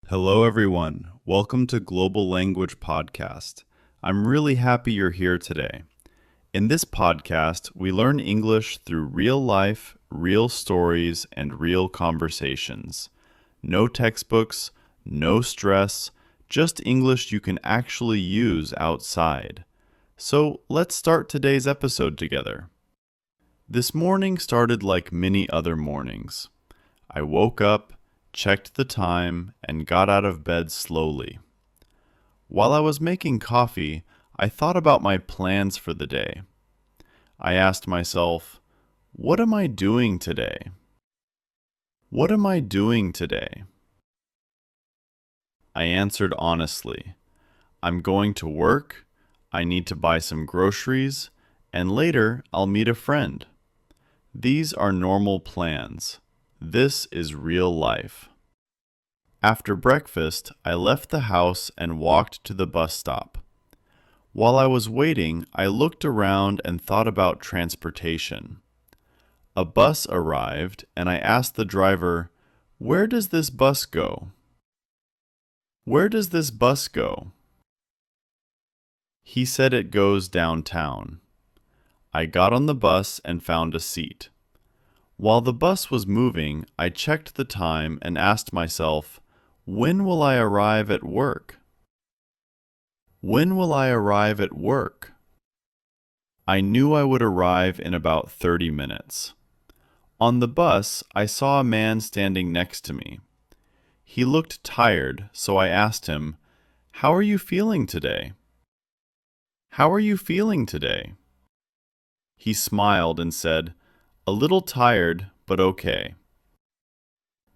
Hello, everyone. Welcome to Global Language Podcast. I'm really happy you're here today. In this podcast, we learn English through real life, real stories, and real conversations. No textbooks, no stress, just English you can actually use outside. So let's start today's episode together. This morning started like many other mornings. I woke up, checked the time, and got out of bed slowly. While I was making coffee, I thought about my plans for the day. I asked myself, what am I doing today? What am I doing today? I answered honestly, I'm going to work, I need to buy some groceries, and later I'll meet a friend. These are normal plans. This is real life. After breakfast, I left the house and walked to the bus stop. While I was waiting, I looked around and thought about transportation. A bus arrived, and I asked the driver, "Where does this bus go?" "Where does this bus go?" He said it goes downtown. I got on the bus and found a seat. While the bus was moving, I checked the time and asked myself, when will I arrive at work? When will I arrive at work? I knew I would arrive in about 30 minutes. On the bus, I saw a man standing next to me. He looked tired, so I asked him, "How are you feeling today?" "How are you feeling today?" He smiled and said, "A little tired, but okay."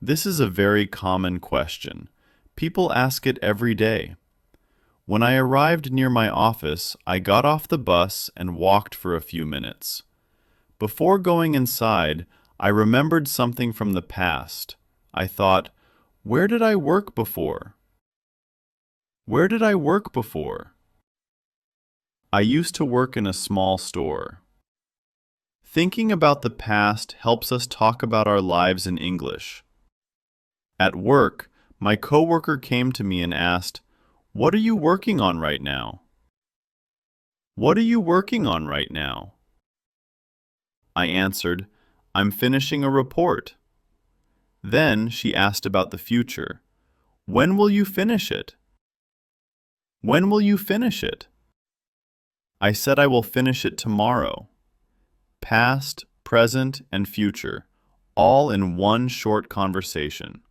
This is a very common question. People ask it every day. When I arrived near my office, I got off the bus and walked for a few minutes. Before going inside, I remembered something from the past. I thought, where did I work before? Where did I work before? I used to work in a small store. Thinking about the past helps us talk about our lives in English. At work, my coworker came to me and asked, "What are you working on right now?" "What are you working on right now?" I answered, "I'm finishing a report." Then she asked about the future. "When will you finish it?" "When will you finish it?" I said I will finish it tomorrow. Past, present, and future, all in one short conversation.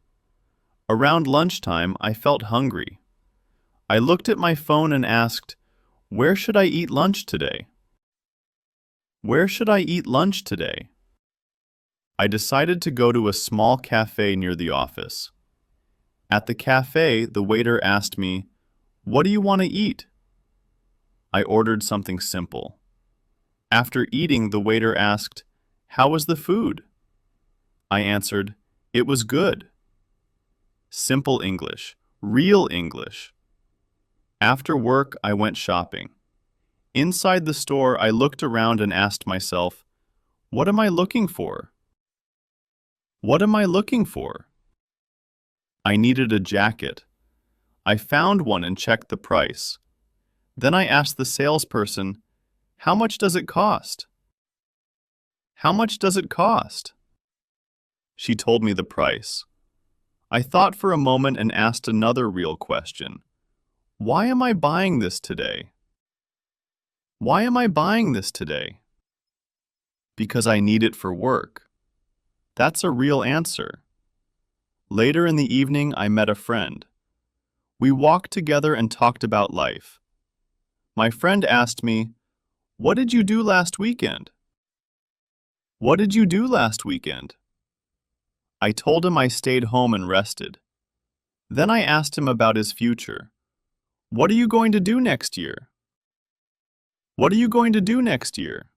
Around lunchtime, I felt hungry. I looked at my phone and asked, "Where should I eat lunch today?" Where should I eat lunch today? I decided to go to a small cafe near the office. At the cafe, the waiter asked me, "What do you want to eat?" I ordered something simple. After eating, the waiter asked, "How was the food?" I answered, "It was good." Simple English, real English. After work, I went shopping. Inside the store, I looked around and asked myself, what am I looking for? What am I looking for? I needed a jacket. I found one and checked the price. Then I asked the salesperson, "How much does it cost?" "How much does it cost?" She told me the price. I thought for a moment and asked another real question. Why am I buying this today? Why am I buying this today? Because I need it for work. That's a real answer. Later in the evening, I met a friend. We walked together and talked about life. My friend asked me, "What did you do last weekend?" "What did you do last weekend?" I told him I stayed home and rested. Then I asked him about his future. "What are you going to do next year?" "What are you going to do next year?"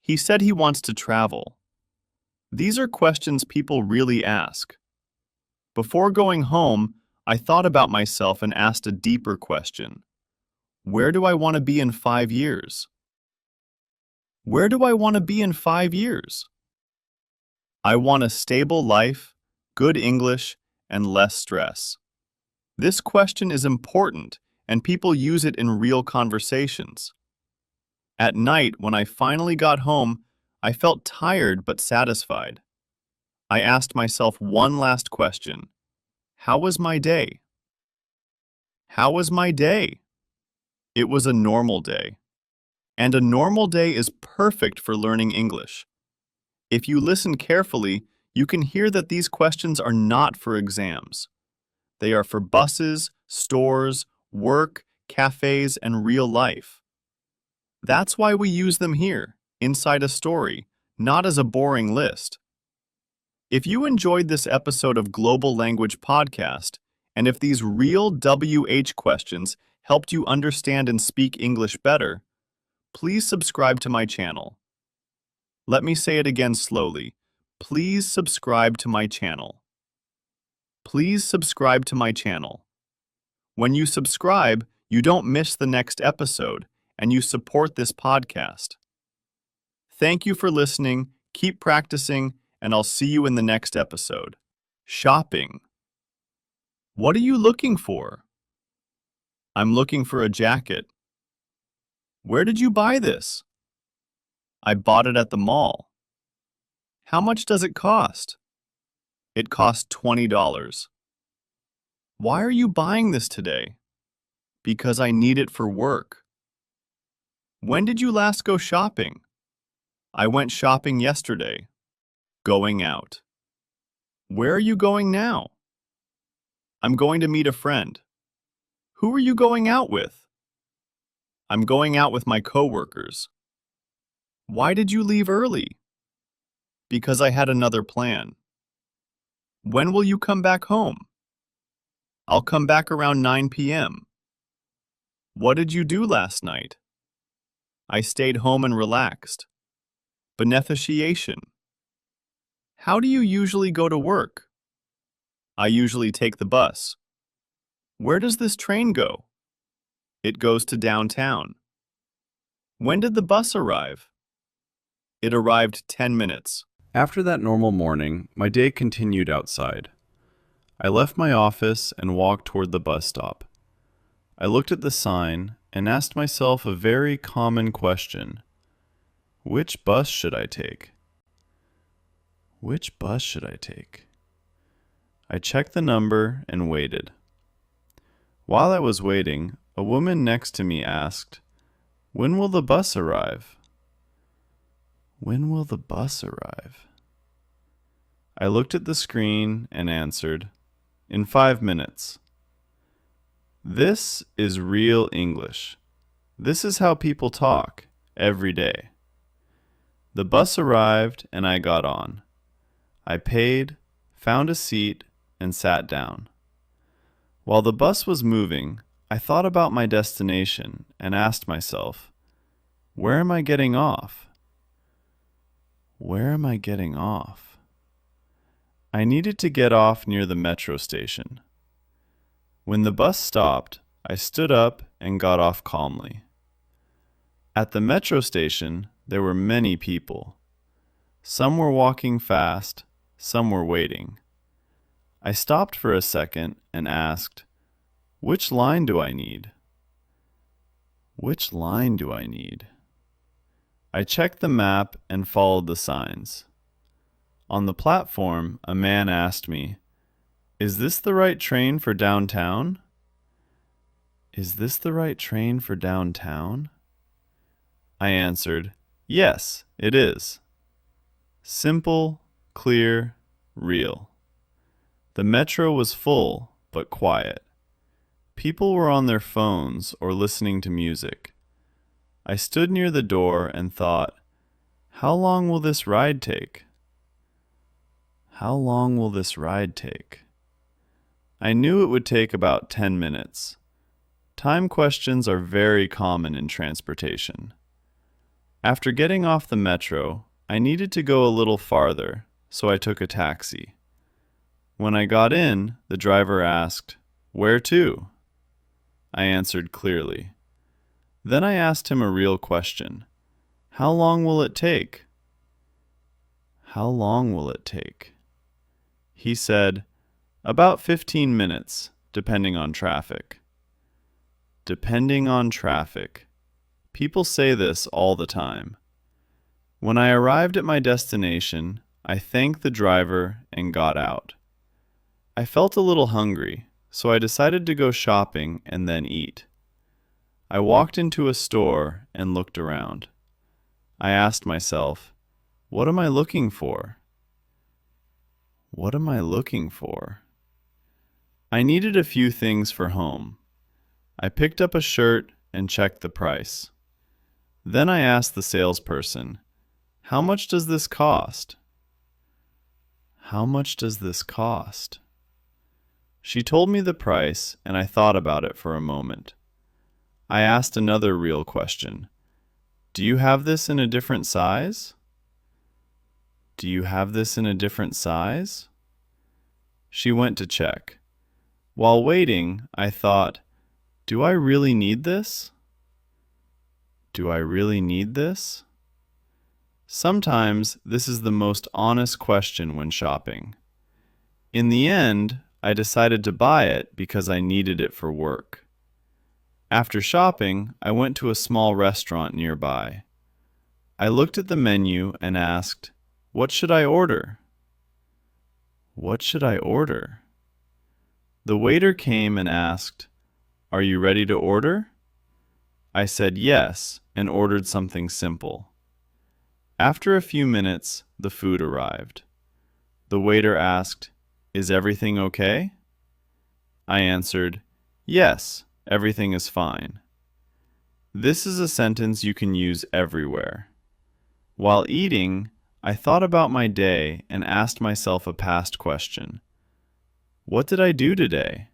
He said he wants to travel. These are questions people really ask. Before going home, I thought about myself and asked a deeper question. Where do I want to be in 5 years? Where do I want to be in 5 years? I want a stable life, good English, and less stress. This question is important, and people use it in real conversations. At night, when I finally got home, I felt tired but satisfied. I asked myself one last question. How was my day? How was my day? It was a normal day. And a normal day is perfect for learning English. If you listen carefully, you can hear that these questions are not for exams. They are for buses, stores, work, cafes, and real life. That's why we use them here, inside a story, not as a boring list. If you enjoyed this episode of Global Language Podcast, and if these real WH questions helped you understand and speak English better, please subscribe to my channel. Let me say it again slowly. Please subscribe to my channel. Please subscribe to my channel. When you subscribe, you don't miss the next episode, and you support this podcast. Thank you for listening, keep practicing, and I'll see you in the next episode. Shopping. What are you looking for? I'm looking for a jacket. Where did you buy this? I bought it at the mall. How much does it cost? It cost $20. Why are you buying this today? Because I need it for work. When did you last go shopping? I went shopping yesterday. Going out. Where are you going now? I'm going to meet a friend. Who are you going out with? I'm going out with my coworkers. Why did you leave early? Because I had another plan. When will you come back home? I'll come back around 9 p.m. What did you do last night? I stayed home and relaxed. Beneficiation. How do you usually go to work? I usually take the bus. Where does this train go? It goes to downtown. When did the bus arrive? It arrived 10 minutes. After that normal morning, my day continued outside. I left my office and walked toward the bus stop. I looked at the sign and asked myself a very common question. Which bus should I take? Which bus should I take? I checked the number and waited. While I was waiting, a woman next to me asked, "When will the bus arrive?" When will the bus arrive? I looked at the screen and answered, "In 5 minutes." This is real English. This is how people talk every day. The bus arrived and I got on. I paid, found a seat, and sat down. While the bus was moving, I thought about my destination and asked myself, where am I getting off? Where am I getting off? I needed to get off near the metro station. When the bus stopped, I stood up and got off calmly. At the metro station, there were many people. Some were walking fast, some were waiting. I stopped for a second and asked, which line do I need? Which line do I need? I checked the map and followed the signs. On the platform, a man asked me, "Is this the right train for downtown?" Is this the right train for downtown? I answered, "Yes, it is." Simple, clear, real. The metro was full, but quiet. People were on their phones or listening to music. I stood near the door and thought, how long will this ride take? How long will this ride take? I knew it would take about 10 minutes. Time questions are very common in transportation. After getting off the metro, I needed to go a little farther, so I took a taxi. When I got in, the driver asked, "Where to?" I answered clearly. Then I asked him a real question. How long will it take? How long will it take? He said, About 15 minutes, depending on traffic. Depending on traffic. People say this all the time. When I arrived at my destination, I thanked the driver and got out. I felt a little hungry, so I decided to go shopping and then eat. I walked into a store and looked around. I asked myself, what am I looking for? What am I looking for? I needed a few things for home. I picked up a shirt and checked the price. Then I asked the salesperson, how much does this cost? How much does this cost? She told me the price, and I thought about it for a moment. I asked another real question. Do you have this in a different size? Do you have this in a different size? She went to check. While waiting, I thought, do I really need this? Do I really need this? Sometimes this is the most honest question when shopping. In the end, I decided to buy it because I needed it for work. After shopping, I went to a small restaurant nearby. I looked at the menu and asked, what should I order? What should I order? The waiter came and asked, are you ready to order? I said yes and ordered something simple. After a few minutes, the food arrived. The waiter asked, is everything okay? I answered, yes, everything is fine. This is a sentence you can use everywhere. While eating, I thought about my day and asked myself a past question. What did I do today?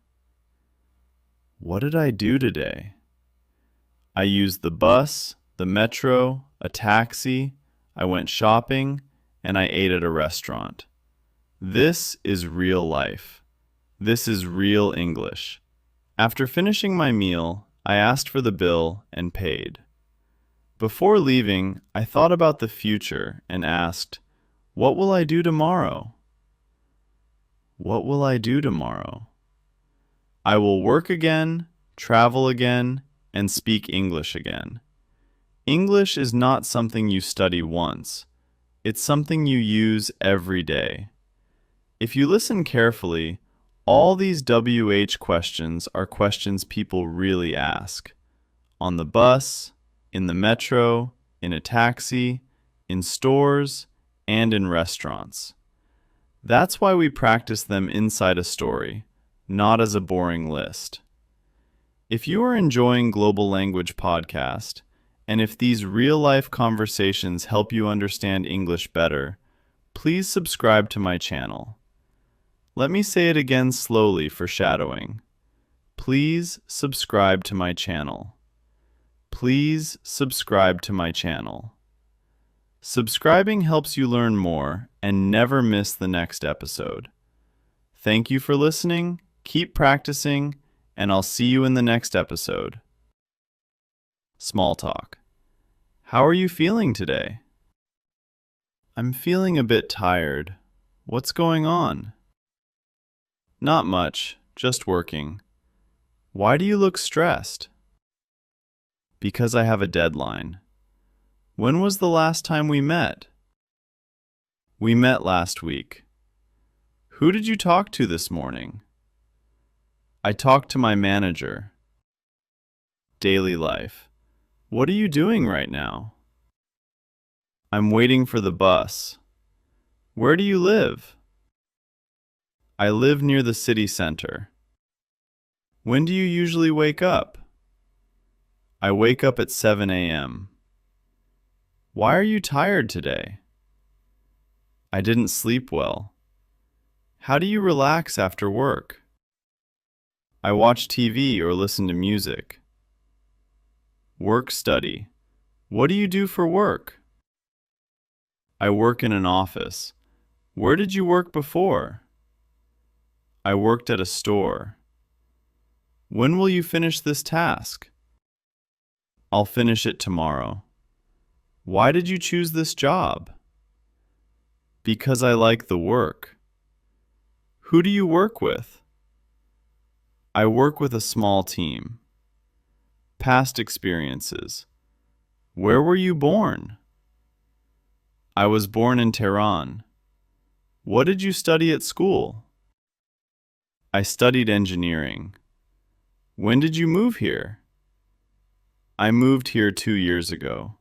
What did I do today? I used the bus, the metro, a taxi, I went shopping, and I ate at a restaurant. This is real life. This is real English. After finishing my meal, I asked for the bill and paid. Before leaving, I thought about the future and asked, what will I do tomorrow? What will I do tomorrow? I will work again, travel again, and speak English again. English is not something you study once. It's something you use every day. If you listen carefully, all these WH questions are questions people really ask. On the bus, in the metro, in a taxi, in stores, and in restaurants. That's why we practice them inside a story, not as a boring list. If you are enjoying Global Language Podcast, and if these real-life conversations help you understand English better, please subscribe to my channel. Let me say it again slowly for shadowing. Please subscribe to my channel. Please subscribe to my channel. Subscribing helps you learn more and never miss the next episode. Thank you for listening, keep practicing, and I'll see you in the next episode. Small talk. How are you feeling today? I'm feeling a bit tired. What's going on? Not much, just working. Why do you look stressed? Because I have a deadline. When was the last time we met? We met last week. Who did you talk to this morning? I talked to my manager. Daily life. What are you doing right now? I'm waiting for the bus. Where do you live? I live near the city center. When do you usually wake up? I wake up at 7 a.m. Why are you tired today? I didn't sleep well. How do you relax after work? I watch TV or listen to music. Work study. What do you do for work? I work in an office. Where did you work before? I worked at a store. When will you finish this task? I'll finish it tomorrow. Why did you choose this job? Because I like the work. Who do you work with? I work with a small team. Past experiences. Where were you born? I was born in Tehran. What did you study at school? I studied engineering. When did you move here? I moved here 2 years ago.